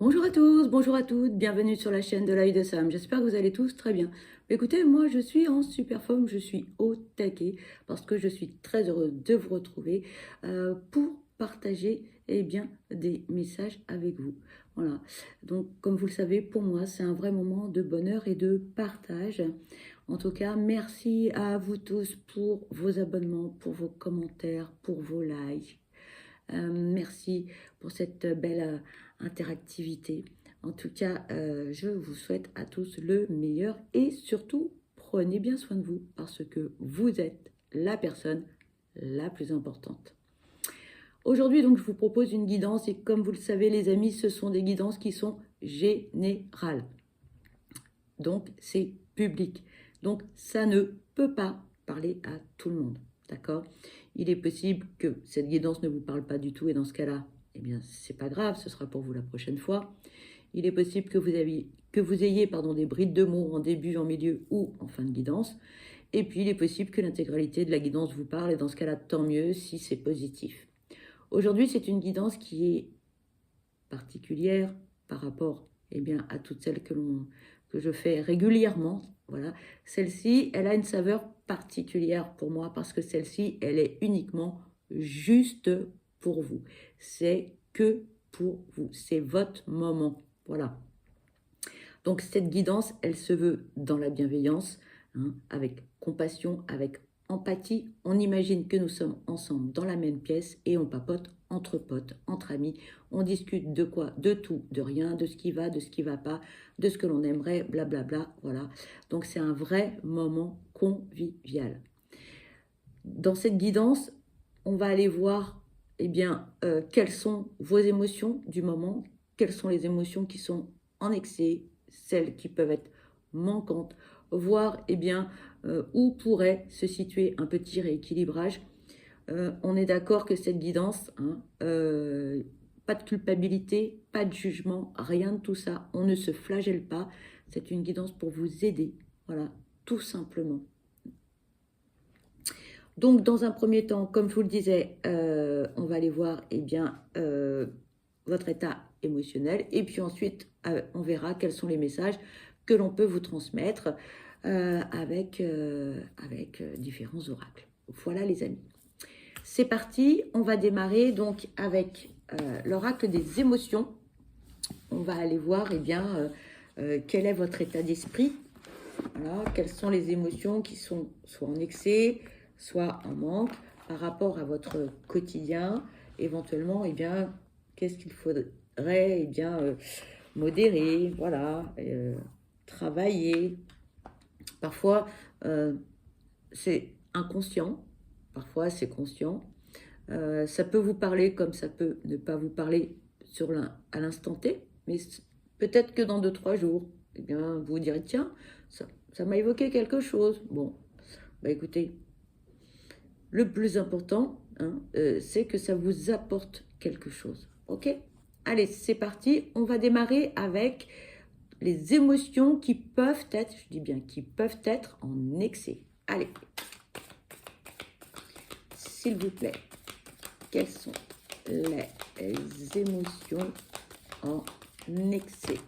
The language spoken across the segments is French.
Bonjour à tous, bonjour à toutes, bienvenue sur la chaîne de l'œil de Sam. J'espère que vous allez tous très bien. Écoutez, moi je suis en super forme, je suis au taquet parce que je suis très heureuse de vous retrouver pour partager des messages avec vous. Voilà, donc comme vous le savez, pour moi c'est un vrai moment de bonheur et de partage. En tout cas, merci à vous tous pour vos abonnements, pour vos commentaires, pour vos likes. Merci pour cette belle interactivité. En tout cas, je vous souhaite à tous le meilleur et surtout, prenez bien soin de vous parce que vous êtes la personne la plus importante. Aujourd'hui, donc, je vous propose une guidance et comme vous le savez, les amis, ce sont des guidances qui sont générales. Donc, c'est public. Donc, ça ne peut pas parler à tout le monde. D'accord? Il est possible que cette guidance ne vous parle pas du tout et dans ce cas-là, eh bien, c'est pas grave, ce sera pour vous la prochaine fois. Il est possible que vous ayez des brides de mots en début, en milieu ou en fin de guidance. Et puis, il est possible que l'intégralité de la guidance vous parle et dans ce cas-là, tant mieux si c'est positif. Aujourd'hui, c'est une guidance qui est particulière par rapport à toutes celles que je fais régulièrement. Voilà. Celle-ci, elle a une saveur particulière pour moi parce que celle-ci, elle est uniquement juste pour vous. C'est que pour vous. C'est votre moment. Voilà. Donc cette guidance, elle se veut dans la bienveillance, avec compassion, avec empathie. On imagine que nous sommes ensemble dans la même pièce et on papote entre potes, entre amis. On discute de quoi? De tout, de rien, de ce qui va, de ce qui ne va pas, de ce que l'on aimerait, blablabla. Voilà. Donc c'est un vrai moment convivial. Dans cette guidance, on va aller voir quelles sont vos émotions du moment, quelles sont les émotions qui sont en excès, celles qui peuvent être manquantes, voir où pourrait se situer un petit rééquilibrage. On est d'accord que cette guidance, pas de culpabilité, pas de jugement, rien de tout ça. On ne se flagelle pas. C'est une guidance pour vous aider. Voilà, tout simplement. Donc, dans un premier temps, comme je vous le disais, on va aller voir votre état émotionnel. Et puis ensuite, on verra quels sont les messages que l'on peut vous transmettre avec différents oracles. Voilà les amis. C'est parti, on va démarrer donc avec l'oracle des émotions. On va aller voir quel est votre état d'esprit. Voilà, quelles sont les émotions qui sont soit en excès, soit en manque par rapport à votre quotidien. Éventuellement, qu'est-ce qu'il faudrait modérer, voilà, travailler. Parfois, c'est inconscient, parfois c'est conscient. Ça peut vous parler comme ça peut ne pas vous parler à l'instant T, mais peut-être que dans 2-3 jours, vous vous direz, tiens, ça m'a évoqué quelque chose. Bon, écoutez, le plus important, c'est que ça vous apporte quelque chose. Ok? Allez, c'est parti. On va démarrer avec les émotions qui peuvent être, je dis bien, qui peuvent être en excès. Allez. S'il vous plaît, quelles sont les émotions en excès?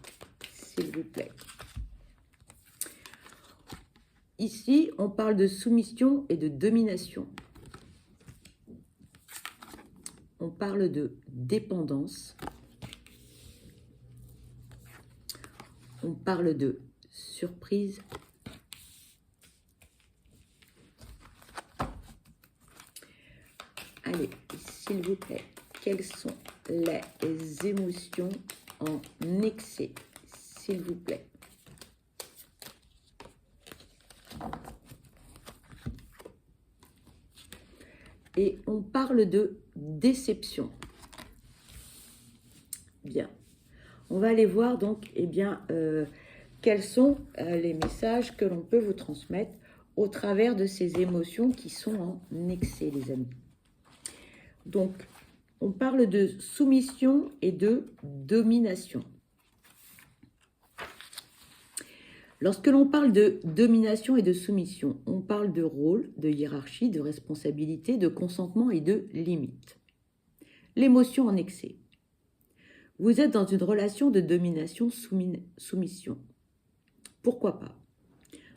S'il vous plaît. Ici, on parle de soumission et de domination. On parle de dépendance. On parle de surprise. Allez, s'il vous plaît, quelles sont les émotions en excès? S'il vous plaît. Et on parle de déception. Bien. On va aller voir donc, quels sont les messages que l'on peut vous transmettre au travers de ces émotions qui sont en excès, les amis. Donc, on parle de soumission et de domination. Lorsque l'on parle de domination et de soumission, on parle de rôle, de hiérarchie, de responsabilité, de consentement et de limite. L'émotion en excès. Vous êtes dans une relation de domination-soumission. Pourquoi pas?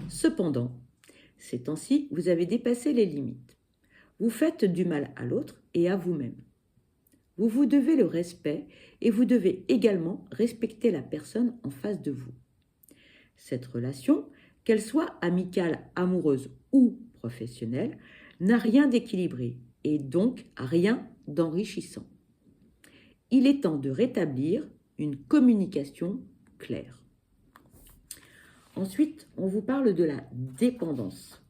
Cependant, ces temps-ci, vous avez dépassé les limites. Vous faites du mal à l'autre et à vous-même. Vous vous devez le respect et vous devez également respecter la personne en face de vous. Cette relation, qu'elle soit amicale, amoureuse ou professionnelle, n'a rien d'équilibré et donc rien d'enrichissant. Il est temps de rétablir une communication claire. Ensuite, on vous parle de la dépendance.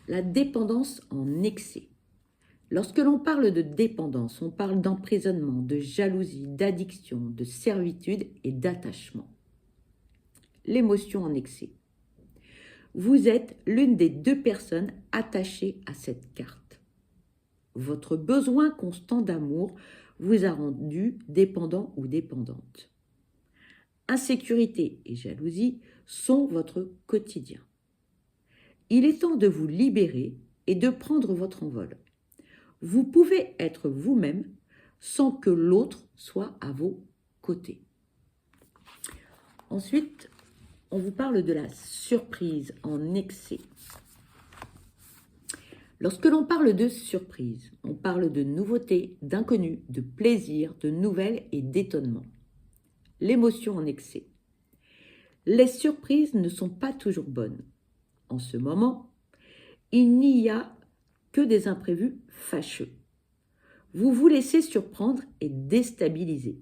La dépendance en excès. Lorsque l'on parle de dépendance, on parle d'emprisonnement, de jalousie, d'addiction, de servitude et d'attachement. L'émotion en excès. Vous êtes l'une des deux personnes attachées à cette carte. Votre besoin constant d'amour vous a rendu dépendant ou dépendante. Insécurité et jalousie sont votre quotidien. Il est temps de vous libérer et de prendre votre envol. Vous pouvez être vous-même sans que l'autre soit à vos côtés. Ensuite, on vous parle de la surprise en excès. Lorsque l'on parle de surprise, on parle de nouveautés, d'inconnus, de plaisir, de nouvelles et d'étonnement. L'émotion en excès. Les surprises ne sont pas toujours bonnes. En ce moment, il n'y a que des imprévus fâcheux. Vous vous laissez surprendre et déstabiliser.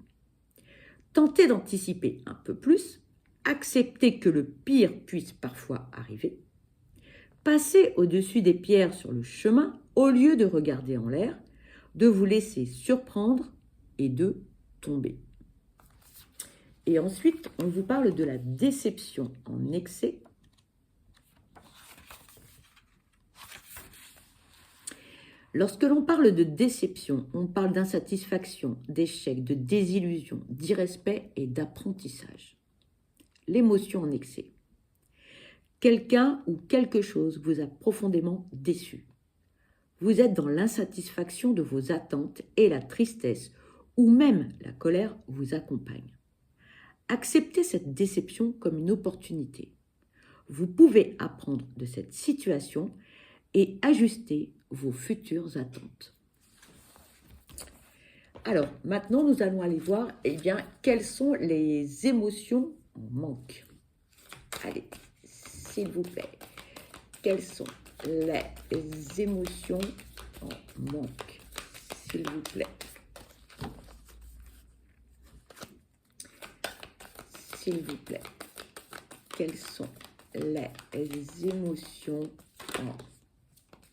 Tentez d'anticiper un peu plus, acceptez que le pire puisse parfois arriver. Passez au-dessus des pierres sur le chemin au lieu de regarder en l'air, de vous laisser surprendre et de tomber. Et ensuite, on vous parle de la déception en excès. Lorsque l'on parle de déception, on parle d'insatisfaction, d'échec, de désillusion, d'irrespect et d'apprentissage. L'émotion en excès. Quelqu'un ou quelque chose vous a profondément déçu. Vous êtes dans l'insatisfaction de vos attentes et la tristesse ou même la colère vous accompagne. Acceptez cette déception comme une opportunité. Vous pouvez apprendre de cette situation et ajuster vos futures attentes. Alors, maintenant, nous allons aller voir quelles sont les émotions en manque. Allez, s'il vous plaît, quelles sont les émotions en manque, s'il vous plaît. S'il vous plaît, quelles sont les émotions en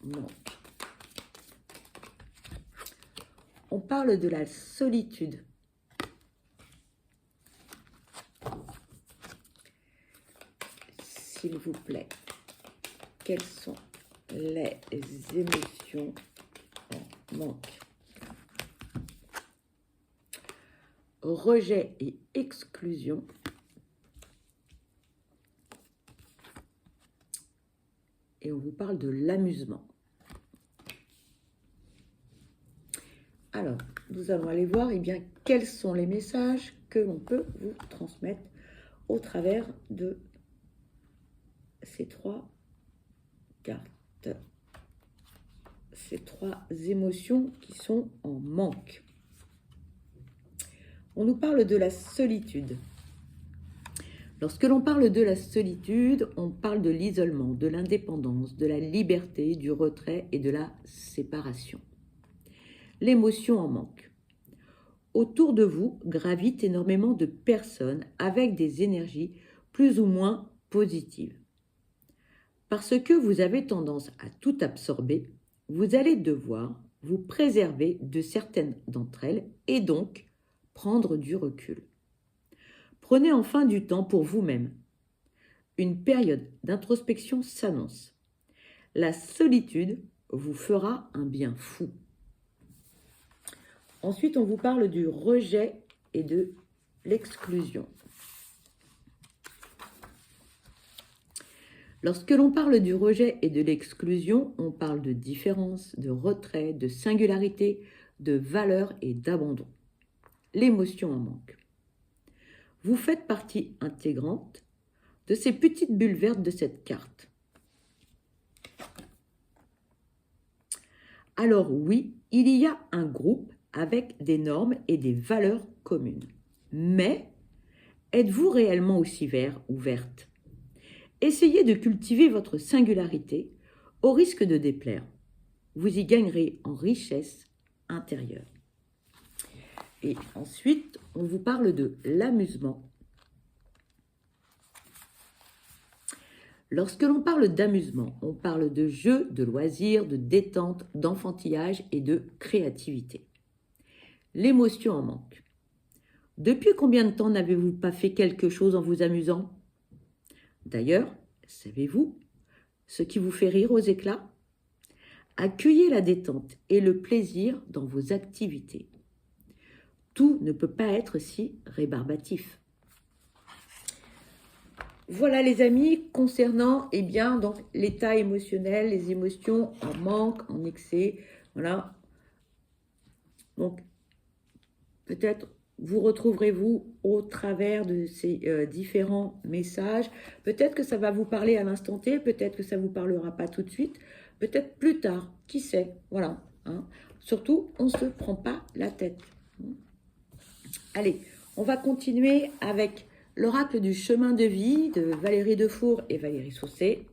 manque? On parle de la solitude. S'il vous plaît, quelles sont les émotions en manque? Rejet et exclusion. Et on vous parle de l'amusement. Alors, nous allons aller voir quels sont les messages que l'on peut vous transmettre au travers de ces trois cartes. Ces trois émotions qui sont en manque. On nous parle de la solitude. Lorsque l'on parle de la solitude, on parle de l'isolement, de l'indépendance, de la liberté, du retrait et de la séparation. L'émotion en manque. Autour de vous gravitent énormément de personnes avec des énergies plus ou moins positives. Parce que vous avez tendance à tout absorber, vous allez devoir vous préserver de certaines d'entre elles et donc prendre du recul. Prenez enfin du temps pour vous-même. Une période d'introspection s'annonce. La solitude vous fera un bien fou. Ensuite, on vous parle du rejet et de l'exclusion. Lorsque l'on parle du rejet et de l'exclusion, on parle de différence, de retrait, de singularité, de valeur et d'abandon. L'émotion en manque. Vous faites partie intégrante de ces petites bulles vertes de cette carte. Alors oui, il y a un groupe avec des normes et des valeurs communes. Mais êtes-vous réellement aussi vert ou verte? Essayez de cultiver votre singularité au risque de déplaire. Vous y gagnerez en richesse intérieure. Et ensuite, on vous parle de l'amusement. Lorsque l'on parle d'amusement, on parle de jeux, de loisirs, de détente, d'enfantillage et de créativité. L'émotion en manque. Depuis combien de temps n'avez-vous pas fait quelque chose en vous amusant? D'ailleurs, savez-vous ce qui vous fait rire aux éclats? Accueillez la détente et le plaisir dans vos activités. Tout ne peut pas être si rébarbatif. Voilà les amis, concernant donc l'état émotionnel, les émotions en manque, en excès, voilà. Donc peut-être vous retrouverez-vous au travers de ces différents messages. Peut-être que ça va vous parler à l'instant T, peut-être que ça ne vous parlera pas tout de suite, peut-être plus tard, qui sait, voilà. Hein. Surtout, on ne se prend pas la tête. Allez, on va continuer avec l'oracle du chemin de vie de Valérie Defour et Valérie Saucé.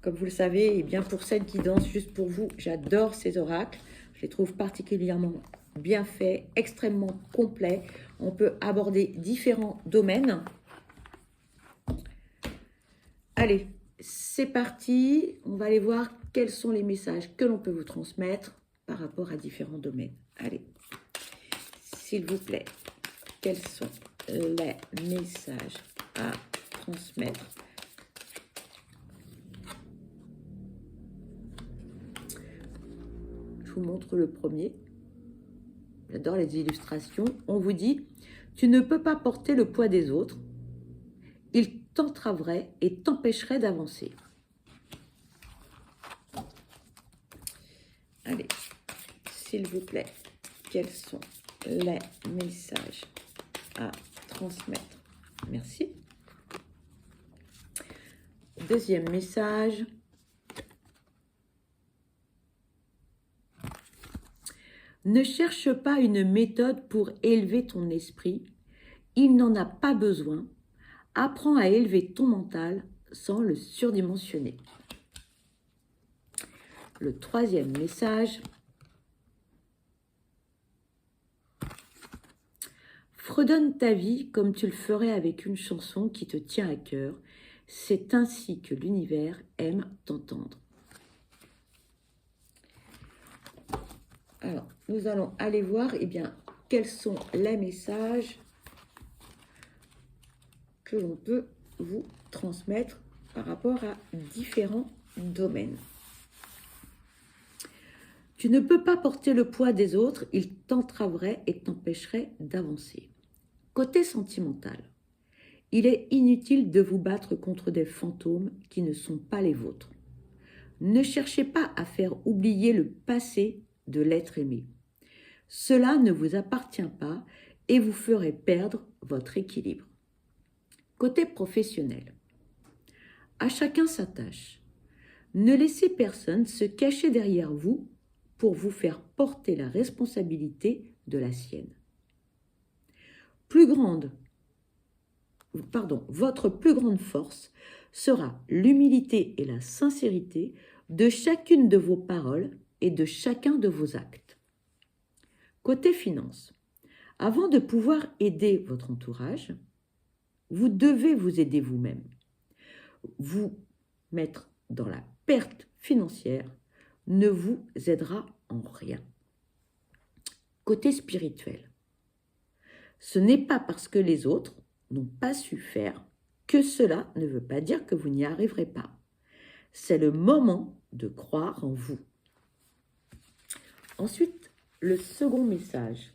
Comme vous le savez, et bien pour celles qui dansent juste pour vous, j'adore ces oracles. Je les trouve particulièrement bien faits, extrêmement complets. On peut aborder différents domaines. Allez, c'est parti. On va aller voir quels sont les messages que l'on peut vous transmettre par rapport à différents domaines. Allez, s'il vous plaît, quels sont les messages à transmettre? Je vous montre le premier. J'adore les illustrations. On vous dit, tu ne peux pas porter le poids des autres. Ils t'entraveraient et t'empêcheraient d'avancer. Allez, s'il vous plaît, quels sont les messages à transmettre? Merci. Deuxième message. Ne cherche pas une méthode pour élever ton esprit. Il n'en a pas besoin. Apprends à élever ton mental sans le surdimensionner. Le troisième message. Fredonne ta vie comme tu le ferais avec une chanson qui te tient à cœur. C'est ainsi que l'univers aime t'entendre. Alors, nous allons aller voir quels sont les messages que l'on peut vous transmettre par rapport à différents domaines. Tu ne peux pas porter le poids des autres, ils t'entraveraient et t'empêcheraient d'avancer. Côté sentimental, il est inutile de vous battre contre des fantômes qui ne sont pas les vôtres. Ne cherchez pas à faire oublier le passé de l'être aimé. Cela ne vous appartient pas et vous ferait perdre votre équilibre. Côté professionnel, à chacun sa tâche. Ne laissez personne se cacher derrière vous pour vous faire porter la responsabilité de la sienne. Votre plus grande force sera l'humilité et la sincérité de chacune de vos paroles et de chacun de vos actes. Côté finance, avant de pouvoir aider votre entourage, vous devez vous aider vous-même. Vous mettre dans la perte financière ne vous aidera en rien. Côté spirituel, ce n'est pas parce que les autres n'ont pas su faire que cela ne veut pas dire que vous n'y arriverez pas. C'est le moment de croire en vous. Ensuite, le second message.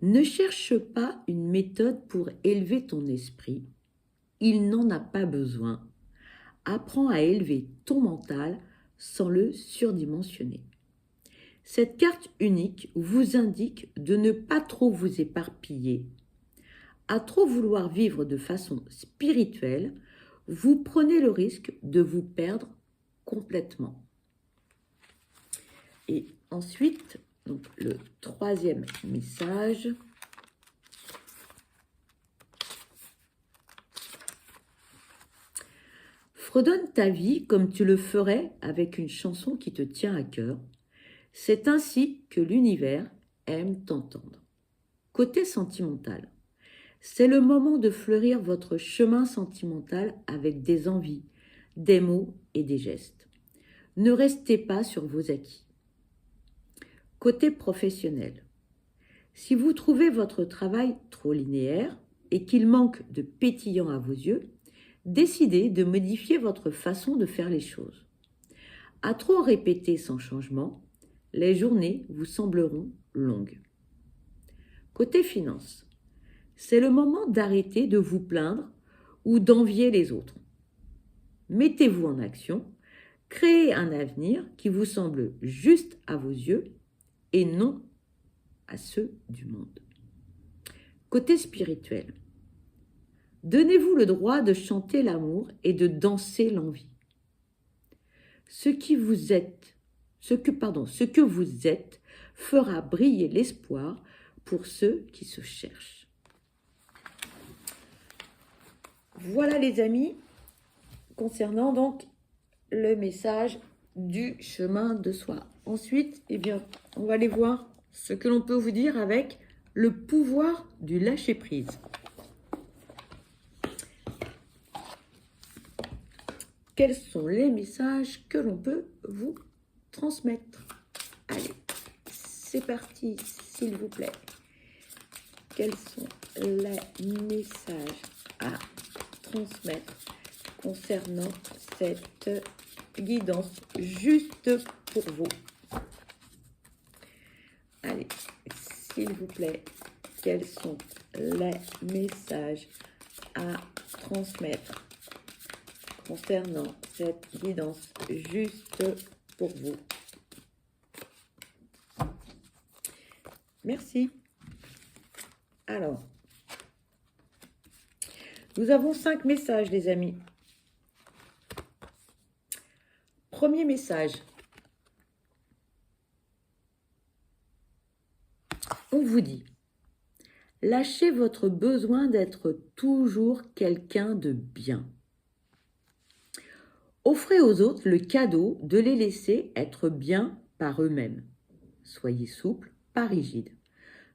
Ne cherche pas une méthode pour élever ton esprit. Il n'en a pas besoin. apprends à élever ton mental sans le surdimensionner. Cette carte unique vous indique de ne pas trop vous éparpiller. À trop vouloir vivre de façon spirituelle, vous prenez le risque de vous perdre complètement. Et ensuite, donc le troisième message. Fredonne ta vie comme tu le ferais avec une chanson qui te tient à cœur. C'est ainsi que l'univers aime t'entendre. Côté sentimental, c'est le moment de fleurir votre chemin sentimental avec des envies, des mots et des gestes. Ne restez pas sur vos acquis. Côté professionnel, si vous trouvez votre travail trop linéaire et qu'il manque de pétillant à vos yeux, décidez de modifier votre façon de faire les choses. À trop répéter sans changement, les journées vous sembleront longues. Côté finance, c'est le moment d'arrêter de vous plaindre ou d'envier les autres. Mettez-vous en action, créez un avenir qui vous semble juste à vos yeux et non à ceux du monde. Côté spirituel, donnez-vous le droit de chanter l'amour et de danser l'envie. Ce que vous êtes fera briller l'espoir pour ceux qui se cherchent. Voilà les amis, concernant donc le message du chemin de soi. Ensuite, on va aller voir ce que l'on peut vous dire avec le pouvoir du lâcher-prise. Quels sont les messages que l'on peut vous transmettre? Allez, c'est parti, s'il vous plaît. Quels sont les messages à transmettre concernant cette guidance juste pour vous? Allez, s'il vous plaît, quels sont les messages à transmettre concernant cette guidance juste pour vous? Merci. Alors, nous avons 5 messages, les amis. Premier message. On vous dit, lâchez votre besoin d'être toujours quelqu'un de bien. Offrez aux autres le cadeau de les laisser être bien par eux-mêmes. Soyez souple, pas rigide.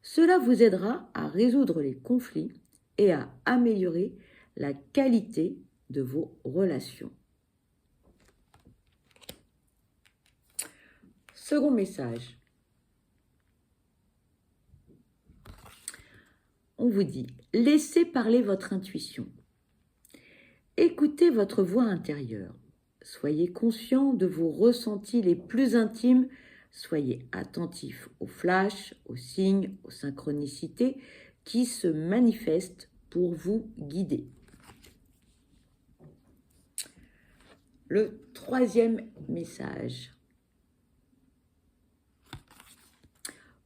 Cela vous aidera à résoudre les conflits et à améliorer la qualité de vos relations. Second message. On vous dit, laissez parler votre intuition. Écoutez votre voix intérieure. Soyez conscient de vos ressentis les plus intimes. Soyez attentif aux flashs, aux signes, aux synchronicités qui se manifestent pour vous guider. Le troisième message.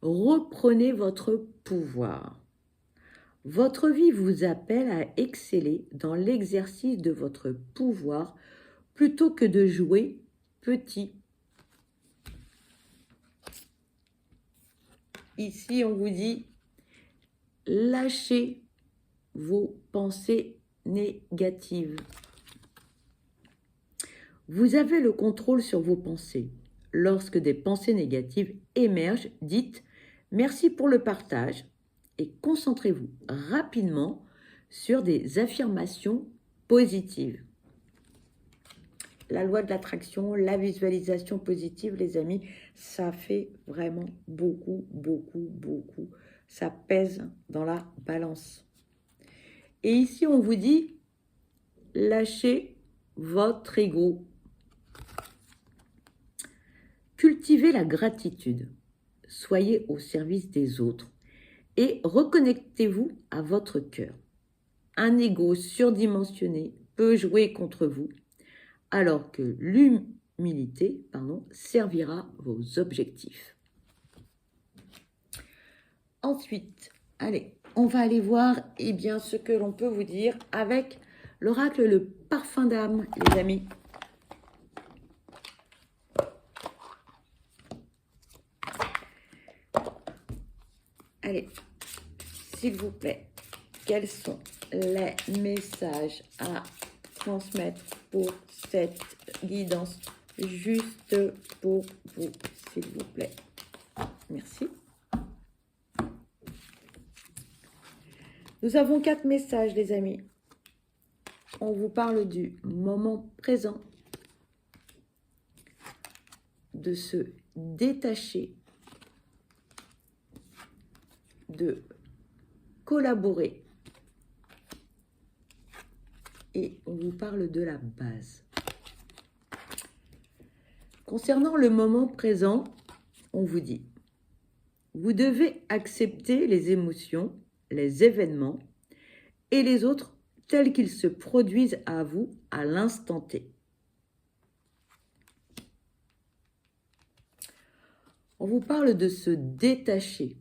Reprenez votre pouvoir. Votre vie vous appelle à exceller dans l'exercice de votre pouvoir plutôt que de jouer petit. Ici, on vous dit, lâchez vos pensées négatives. Vous avez le contrôle sur vos pensées. Lorsque des pensées négatives émergent, dites « merci pour le partage » et concentrez-vous rapidement sur des affirmations positives. La loi de l'attraction, la visualisation positive, les amis, ça fait vraiment beaucoup, beaucoup, beaucoup. Ça pèse dans la balance. Et ici, on vous dit, lâchez votre ego. Cultivez la gratitude. Soyez au service des autres et reconnectez-vous à votre cœur. Un ego surdimensionné peut jouer contre vous. alors que l'humilité, servira vos objectifs. Ensuite, allez, on va aller voir ce que l'on peut vous dire avec l'oracle le parfum d'âme, les amis. Allez, s'il vous plaît, quels sont les messages à transmettre pour cette guidance juste pour vous, s'il vous plaît. Merci. Nous avons 4 messages, les amis. On vous parle du moment présent, de se détacher, de collaborer, et on vous parle de la base. Concernant le moment présent, on vous dit, vous devez accepter les émotions, les événements et les autres tels qu'ils se produisent à vous à l'instant T. On vous parle de se détacher.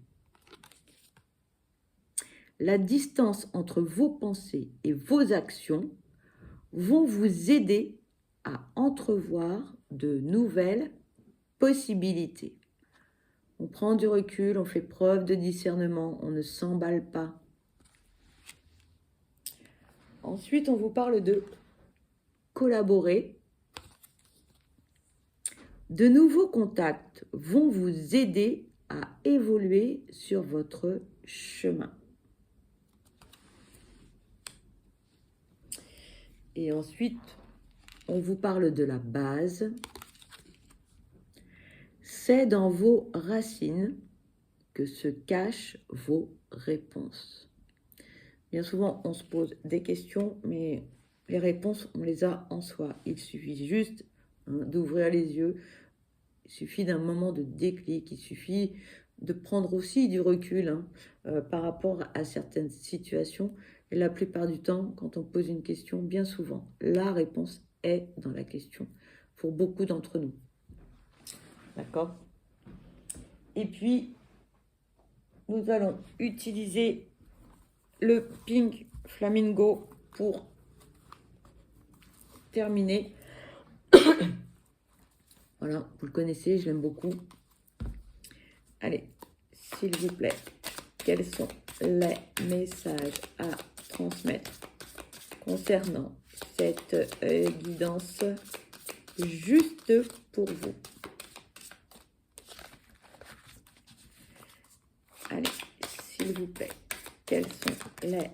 La distance entre vos pensées et vos actions vont vous aider à entrevoir de nouvelles possibilités. On prend du recul, on fait preuve de discernement, on ne s'emballe pas. Ensuite, on vous parle de collaborer. De nouveaux contacts vont vous aider à évoluer sur votre chemin. Et ensuite, on vous parle de la base. C'est dans vos racines que se cachent vos réponses. Bien souvent, on se pose des questions, mais les réponses, on les a en soi. Il suffit juste d'ouvrir les yeux. Il suffit d'un moment de déclic. Il suffit de prendre aussi du recul par rapport à certaines situations. Et la plupart du temps, quand on pose une question, bien souvent, la réponse est dans la question pour beaucoup d'entre nous. D'accord? Et puis, nous allons utiliser le Pink Flamingo pour terminer. Voilà, vous le connaissez, je l'aime beaucoup. Allez, s'il vous plaît, quels sont les messages à transmettre concernant cette guidance juste pour vous? Allez, s'il vous plaît, quels sont les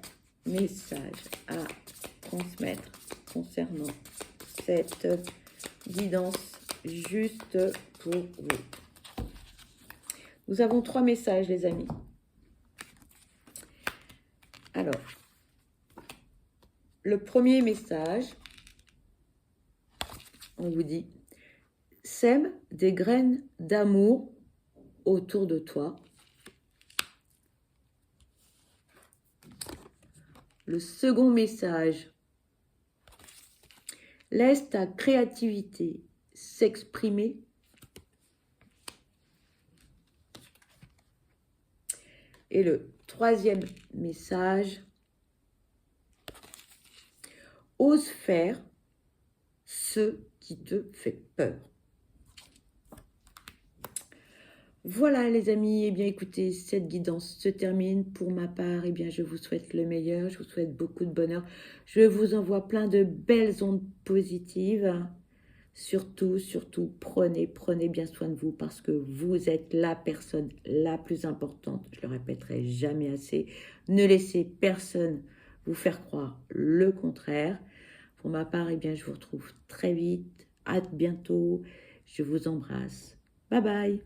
messages à transmettre concernant cette guidance juste pour vous? Nous avons 3 messages, les amis. Alors, le premier message, on vous dit, sème des graines d'amour autour de toi. Le second message, laisse ta créativité s'exprimer. Et le troisième message, ose faire ce qui te fait peur. Voilà les amis, eh bien écoutez, cette guidance se termine. Pour ma part, eh bien je vous souhaite le meilleur, je vous souhaite beaucoup de bonheur. Je vous envoie plein de belles ondes positives. Surtout, prenez bien soin de vous parce que vous êtes la personne la plus importante. Je le répéterai jamais assez. Ne laissez personne vous faire croire le contraire. Pour ma part, eh bien, je vous retrouve très vite. À bientôt. Je vous embrasse. Bye bye.